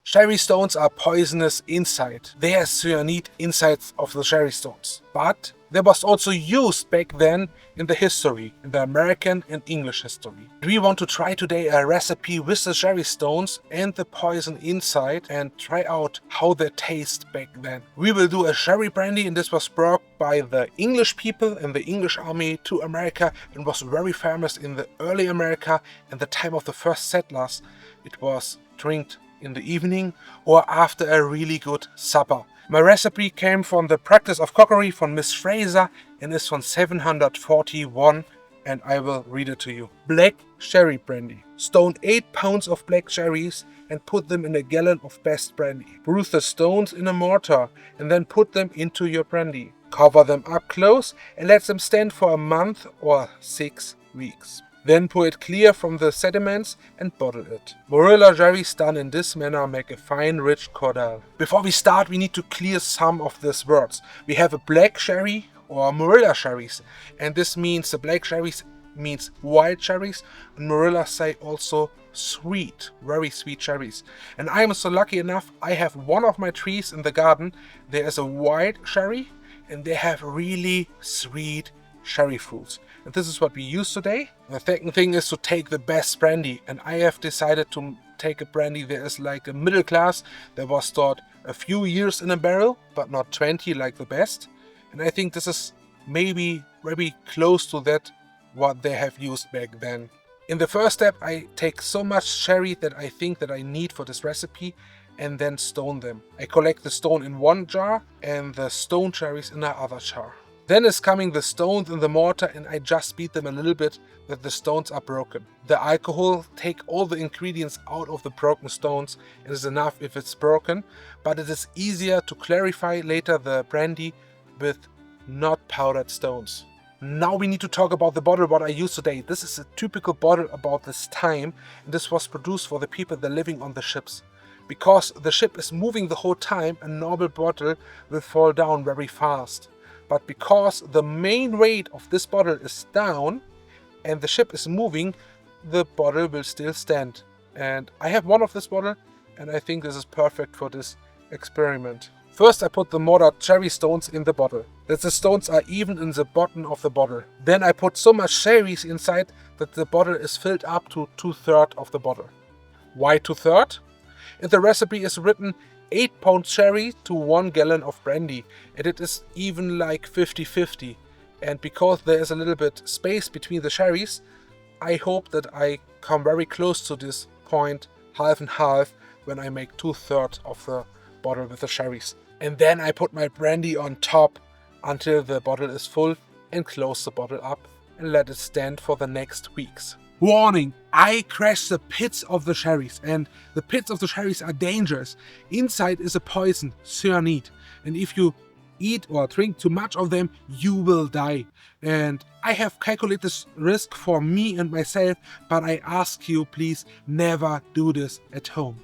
Cherry stones are poisonous inside. They have cyanide inside of the cherry stones. But there was also used back then in the history, in the American and English history. We want to try today a recipe with the cherry stones and the poison inside and try out how they taste back then. We will do a cherry brandy, and this was brought by the English people in the English army to America and was very famous in the early America and the time of the first settlers. It was drank in the evening or after a really good supper. My recipe came from the Practice of Cookery from Miss Fraser and is from 741, and I will read it to you. Black cherry brandy. Stone 8 pounds of black cherries and put them in a gallon of best brandy. Bruise the stones in a mortar and then put them into your brandy. Cover them up close and let them stand for a month or 6 weeks. Then pour it clear from the sediments and bottle it. Morilla cherries done in this manner make a fine rich cordial. Before we start, we need to clear some of these words. We have a black cherry or morilla cherries, and this means the black cherries means wild cherries, and morilla say also sweet, very sweet cherries. And I am so lucky enough, I have one of my trees in the garden. There is a wild cherry and they have really sweet cherry fruits. And this is what we use today. The second thing is to take the best brandy, and I have decided to take a brandy that is like a middle class, that was stored a few years in a barrel but not 20 like the best. And I think this is maybe very close to that what they have used back then. In the first step, I take so much cherry that I think that I need for this recipe and then stone them. I collect the stone in one jar and the stone cherries in another jar. Then is coming the stones in the mortar, and I just beat them a little bit that the stones are broken. The alcohol take all the ingredients out of the broken stones and is enough if it's broken, but it is easier to clarify later the brandy with not powdered stones. Now we need to talk about the bottle what I use today. This is a typical bottle about this time, and this was produced for the people that are living on the ships. Because the ship is moving the whole time, a normal bottle will fall down very fast. But because the main weight of this bottle is down and the ship is moving, the bottle will still stand. And I have one of this bottle, and I think this is perfect for this experiment. First I put the mortared cherry stones in the bottle, that the stones are even in the bottom of the bottle. Then I put so much cherries inside that the bottle is filled up to 2/3 of the bottle. Why 2/3? In the recipe is written 8 pound cherry to 1 gallon of brandy, and it is even like 50-50. And because there is a little bit space between the cherries, I hope that I come very close to this point, half and half, when I make 2/3 of the bottle with the cherries. And then I put my brandy on top until the bottle is full and close the bottle up and let it stand for the next weeks. Warning! I crashed the pits of the cherries, and the pits of the cherries are dangerous. Inside is a poison, cyanide, and if you eat or drink too much of them, you will die. And I have calculated this risk for me and myself, but I ask you, please never do this at home.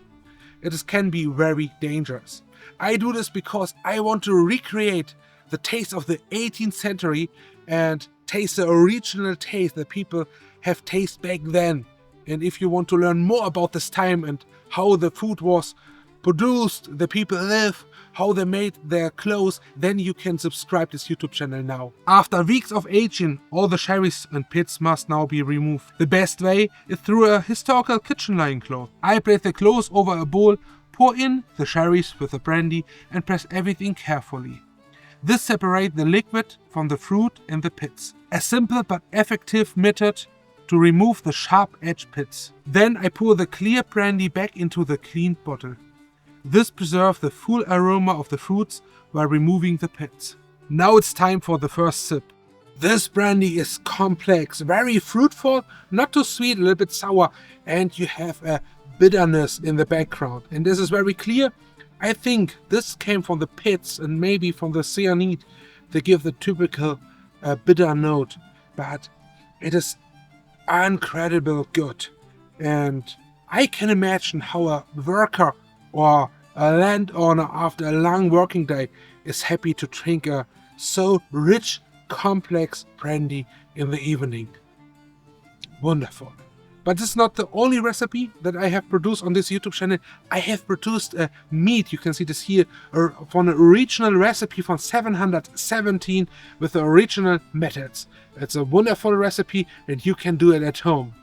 Can be very dangerous. I do this because I want to recreate the taste of the 18th century and taste the original taste that people have tasted back then. And if you want to learn more about this time and how the food was produced, the people live, how they made their clothes, then you can subscribe this YouTube channel now. After weeks of aging, all the cherries and pits must now be removed. The best way is through a historical kitchen lying cloth. I place the cloth over a bowl, pour in the cherries with the brandy and press everything carefully. This separates the liquid from the fruit and the pits. A simple but effective method to remove the sharp-edged pits. Then I pour the clear brandy back into the cleaned bottle. This preserves the full aroma of the fruits while removing the pits. Now it's time for the first sip. This brandy is complex, very fruitful, not too sweet, a little bit sour, and you have a bitterness in the background. And this is very clear. I think this came from the pits and maybe from the cyanide. They give the typical bitter note, but it is incredible good. And I can imagine how a worker or a landowner after a long working day is happy to drink a so rich, complex brandy in the evening. Wonderful. But this is not the only recipe that I have produced on this YouTube channel. I have produced a meat, you can see this here, from an original recipe from 717 with the original methods. It's a wonderful recipe and you can do it at home.